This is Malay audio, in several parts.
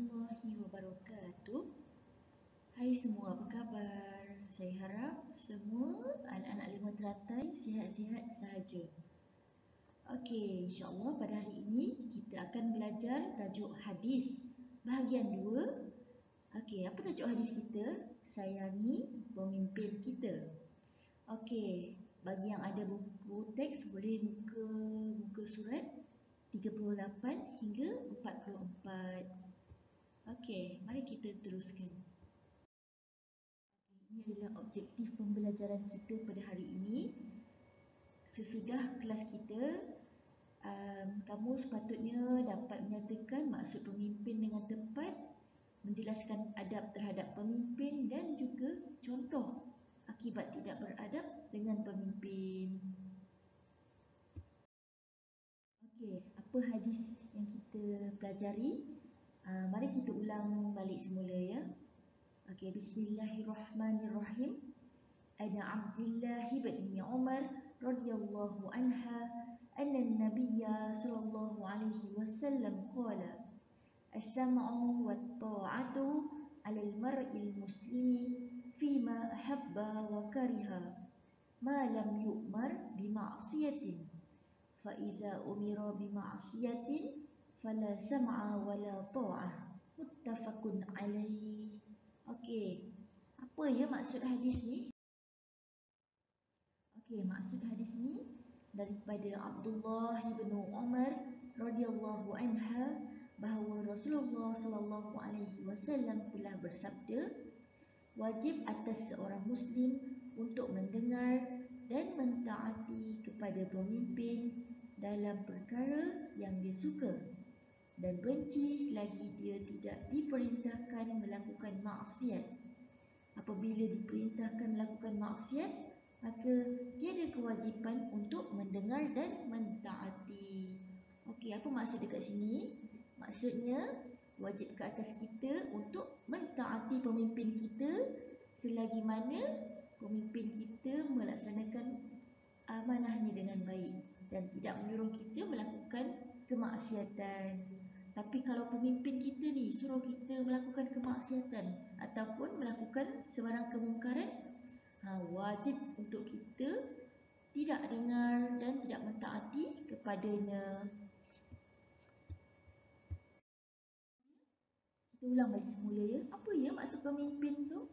warahmatullahi wabarakatuh. Hai semua, apa khabar? Saya harap semua anak-anak lima teratai sihat-sihat sahaja. Okey, insyaAllah pada hari ini kita akan belajar tajuk hadis bahagian 2. Okey, apa tajuk hadis kita? Sayangi pemimpin kita. Okey, bagi yang ada buku teks boleh buka muka surat 38 hingga 44. Okey, mari kita teruskan. Ini adalah objektif pembelajaran kita pada hari ini. Sesudah kelas kita, kamu sepatutnya dapat menyatakan maksud pemimpin dengan tepat, menjelaskan adab terhadap pemimpin dan juga contoh akibat tidak beradab dengan pemimpin. Okey, apa hadis yang kita pelajari? Mari kita ulang balik semula ya. Okey, bismillahirrahmanirrahim. Ana Abdullah bin Umar radhiyallahu anha anna an-nabiyya sallallahu alaihi wasallam qala as-sam'u wat-ta'atu 'ala al-mar'il muslimi fima ahabba wa kariha ma lam yu'mar bi ma'siyatin fa iza umira bi ma'siyatin fala sam'a wala ta'ah muttafaqun alaih. Okey, apa ya maksud hadis ni? Okey, maksud hadis ni daripada Abdullah bin Umar radhiyallahu anha bahawa Rasulullah sallallahu alaihi wasallam telah bersabda, wajib atas seorang muslim untuk mendengar dan mentaati kepada pemimpin dalam perkara yang dia suka dan benci selagi dia tidak diperintahkan melakukan maksiat. Apabila diperintahkan melakukan maksiat, maka dia ada kewajipan untuk mendengar dan mentaati. Okey, apa maksud dekat sini? Maksudnya, wajib ke atas kita untuk mentaati pemimpin kita selagi mana pemimpin kita melaksanakan amanahnya dengan baik dan tidak menyuruh kita melakukan kemaksiatan. Tapi kalau pemimpin kita ni suruh kita melakukan kemaksiatan ataupun melakukan sebarang kemungkaran, wajib untuk kita tidak dengar dan tidak mentaati kepadanya. Kita ulang balik semula ya. Apa ya maksud pemimpin tu?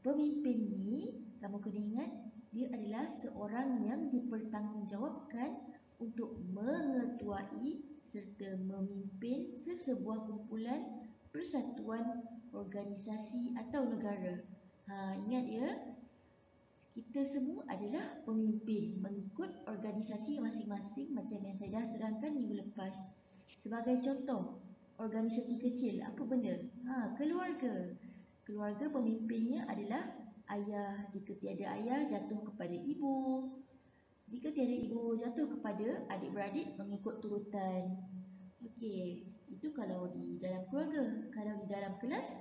Pemimpin ni, kamu kena ingat, dia adalah seorang yang dipertanggungjawabkan untuk mengetuai serta memimpin sesebuah kumpulan, persatuan, organisasi atau negara. Ingat ya, kita semua adalah pemimpin mengikut organisasi masing-masing macam yang saya dah terangkan minggu lepas. Sebagai contoh, organisasi kecil, apa benda? Keluarga. Keluarga pemimpinnya adalah ayah. Jika tiada ayah, jatuh kepada ibu. Jika tiada ibu, jatuh kepada adik-beradik mengikut turutan. Okey, itu kalau di dalam keluarga. Kalau di dalam kelas,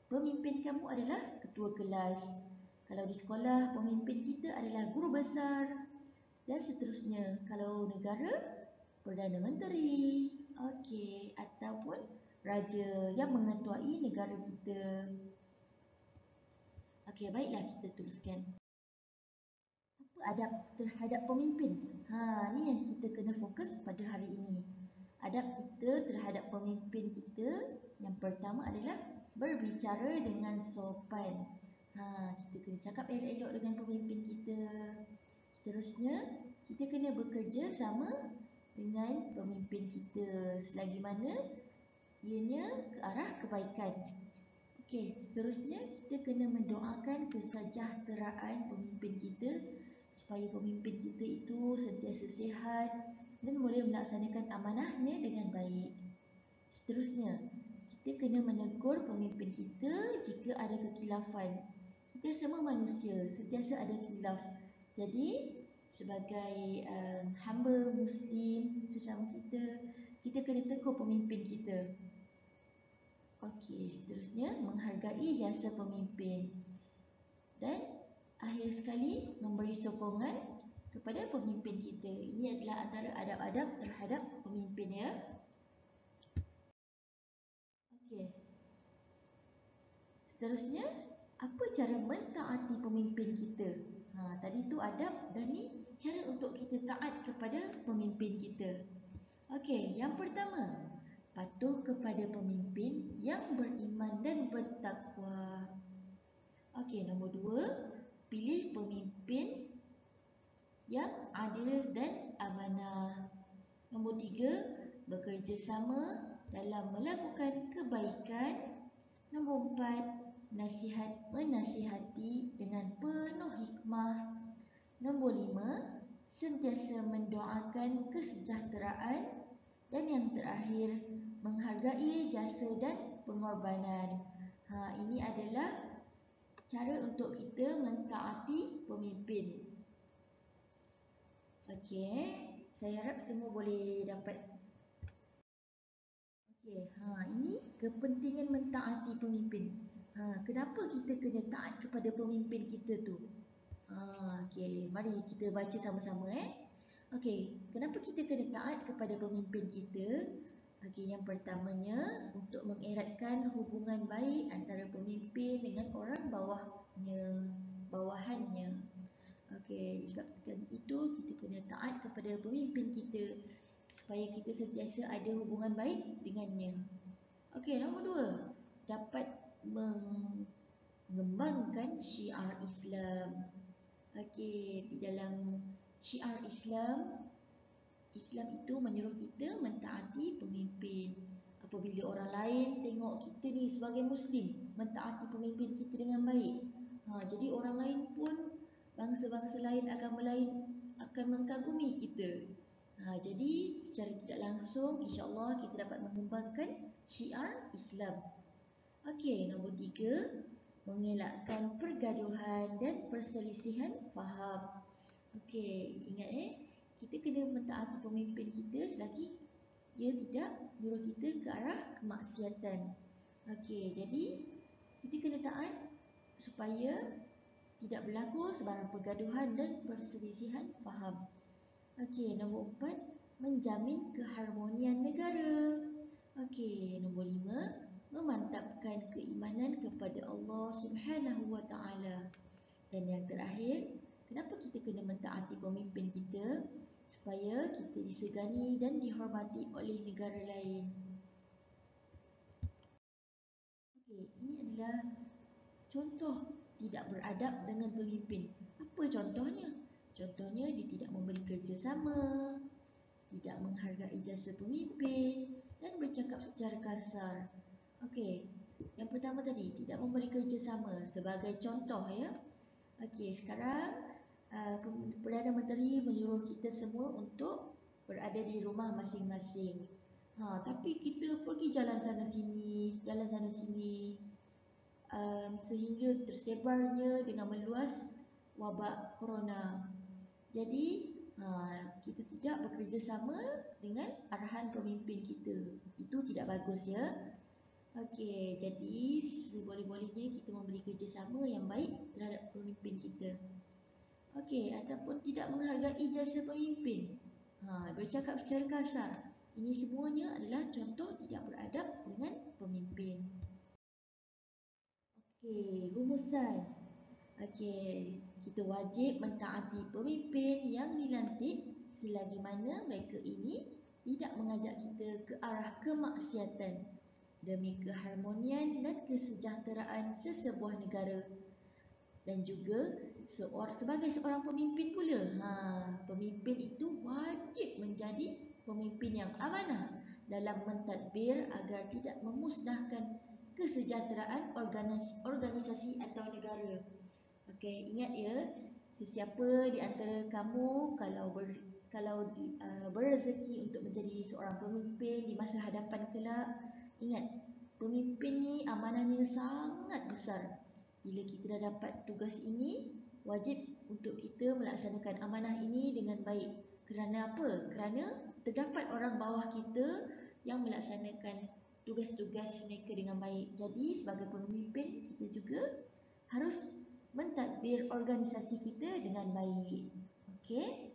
pemimpin kamu adalah ketua kelas. Kalau di sekolah, pemimpin kita adalah guru besar. Dan seterusnya. Kalau negara, Perdana Menteri. Okey, ataupun raja yang mengetuai negara kita. Okey, baiklah kita teruskan. Apa adab terhadap pemimpin? Ni yang kita kena fokus pada hari ini. Adab kita terhadap pemimpin kita yang pertama adalah berbicara dengan sopan. Kita kena cakap elok-elok dengan pemimpin kita. Seterusnya, kita kena bekerja sama dengan pemimpin kita selagi mana ianya ke arah kebaikan. Okey, seterusnya kita kena mendoakan kesejahteraan pemimpin kita supaya pemimpin kita itu sentiasa sihat dan boleh melaksanakan amanahnya dengan baik. Seterusnya, kita kena menegur pemimpin kita jika ada kekhilafan. Kita semua manusia, sentiasa ada khilaf. Jadi, sebagai hamba Muslim sesama kita, kita kena tegur pemimpin kita. Okey, seterusnya menghargai jasa pemimpin. Dan akhir sekali memberi sokongan kepada pemimpin kita. Ini adalah antara adab-adab terhadap pemimpin ya. Seterusnya, apa cara mentaati pemimpin kita? Tadi tu adab dan ni cara untuk kita taat kepada pemimpin kita. Okey, yang pertama, patuh kepada pemimpin yang beriman dan bertakwa. Okey, nombor 2, pilih pemimpin yang adil dan amanah. Nombor 3, bekerjasama dalam melakukan kebaikan. Nombor 4, menasihati dengan penuh hikmah. Nombor 5, sentiasa mendoakan kesejahteraan. Dan yang terakhir, menghargai jasa dan pengorbanan. Ini adalah cara untuk kita mentaati pemimpin. Okey, saya harap semua boleh dapat. Okey, ini kepentingan mentaati pemimpin. Kenapa kita kena taat kepada pemimpin kita tu? Okey, mari kita baca sama-sama Okey, kenapa kita kena taat kepada pemimpin kita? Okey, yang pertamanya untuk mengeratkan hubungan baik antara pemimpin dengan orang bawahannya. Okey, disebabkan itu kita kena taat kepada pemimpin kita supaya kita sentiasa ada hubungan baik dengannya. Okey, nombor 2, dapat mengembangkan syiar Islam. Okey, di dalam syiar Islam, Islam itu menyuruh kita mentaati pemimpin. Apabila orang lain tengok kita ni sebagai Muslim, mentaati pemimpin kita dengan baik, jadi orang lain pun, bangsa-bangsa lain, agama lain akan mengagumi kita. Jadi secara tidak langsung, insya-Allah kita dapat mengembangkan syiar Islam. Okey, nombor 3, mengelakkan pergaduhan dan perselisihan faham. Okey, ingat kita kena mentaati pemimpin kita selagi dia tidak menyuruh kita ke arah kemaksiatan. Okey, jadi kita kena taat supaya tidak berlaku sebarang pergaduhan dan perselisihan faham. Okey, nombor 4, menjamin keharmonian negara. Okey, nombor 5, memantapkan keimanan kepada Allah Subhanahu wa taala. Dan yang terakhir, kenapa kita kena mentaati pemimpin kita? Supaya kita disegani dan dihormati oleh negara lain. Okey, ini adalah contoh tidak beradab dengan pemimpin. Apa contohnya? Contohnya, dia tidak memberi kerjasama, tidak menghargai jasa pemimpin dan bercakap secara kasar. Okey, yang pertama tadi, tidak memberi kerjasama sebagai contoh Okey, sekarang Perdana Menteri menyuruh kita semua untuk berada di rumah masing-masing. Tapi kita pergi jalan sana sini, sehingga tersebarnya dengan meluas wabak corona. Jadi kita tidak bekerjasama dengan arahan pemimpin kita. Itu tidak bagus Okey, jadi seboleh-bolehnya kita memberi kerjasama yang baik terhadap pemimpin kita. Okey, ataupun tidak menghargai jasa pemimpin, bercakap secara kasar. Ini semuanya adalah contoh tidak beradab dengan pemimpin. Okey, rumusan. Okey, kita wajib mentaati pemimpin yang dilantik selagi mana mereka ini tidak mengajak kita ke arah kemaksiatan demi keharmonian dan kesejahteraan sesebuah negara. Dan juga sebagai seorang pemimpin pula, pemimpin itu wajib menjadi pemimpin yang amanah dalam mentadbir agar tidak memusnahkan kesejahteraan organisasi atau negara. Okey, ingat sesiapa di antara kamu kalau berrezeki untuk menjadi seorang pemimpin di masa hadapan kelak, ingat, pemimpin ni amanahnya sangat besar. Bila kita dah dapat tugas ini, wajib untuk kita melaksanakan amanah ini dengan baik. Kerana apa? Kerana terdapat orang bawah kita yang melaksanakan tugas-tugas mereka dengan baik. Jadi sebagai pemimpin, kita juga harus mentadbir organisasi kita dengan baik. Okey?